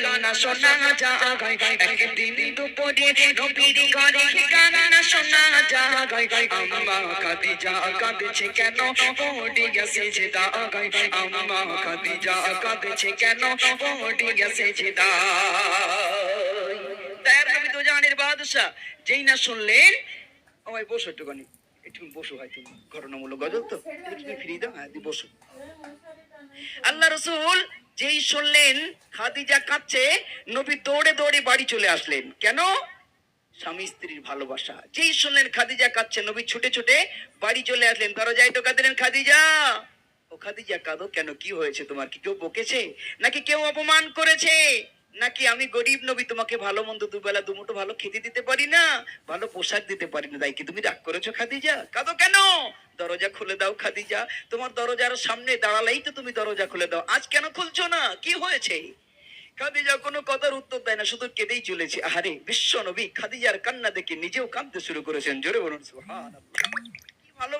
কান্না শোনা যায়, একদিন দুপুরে নবীর ঘরে কান্না শোনা যায়। আম্মা খাদিজা কাঁদছে কেন পড়ে গেছে সেজদায়, আম্মা খাদিজা কাঁদছে কেন পড়ে গেছে সেজদায়। তার নবী তো জানের বাদশা, যেই না শুনলেন, আমায় বসো একটুখানি, একটু বসো, হয় তুমি ঘটনামূলক গজল তো, তুমি ফিরিয়ে দাও, হ্যাঁ বসো। আল্লাহ রসুল যেই শুনলেন খাদিজা কাঁদছে, নবী দৌড়ে দৌড়ে বাড়ি চলে আসলেন। কেন? স্বামী স্ত্রীর ভালোবাসা। যেই শুনলেন খাদিজা কাঁদছে, নবী ছুটে ছুটে বাড়ি চলে আসলেন। দরজায় টোকা দিলেন, খাদিজা ও খাদিজা কাঁদো কেন, কি হয়েছে তোমার? কি কেউ বকেছে নাকি কেউ অপমান করেছে নাকি আমি গরিব নবী তোমাকে ভালো মন্দ দুবেলা দুমুঠো ভালো খেতে দিতে পারি না, ভালো পোশাক দিতে পারি না, তাই কি তুমি রাগ করেছো খাদিজা? কাঁদো কেন? দরজা খুলে দাও খাদিজা, তোমার দরজার সামনে দাঁড়ালেই তো তুমি দরজা খুলে দাও, আজ কেন খুলছো না, কি হয়েছে? খাদিজা কোনো কথার উত্তর দেয় না, শুধু কেঁদেই চলেছে। আহারে বিশ্ব নবী খাদিজার কান্না দেখে নিজেও কাঁদতে শুরু করেছেন। জোরে বলুন সুবহানাল্লাহ। কি ভালো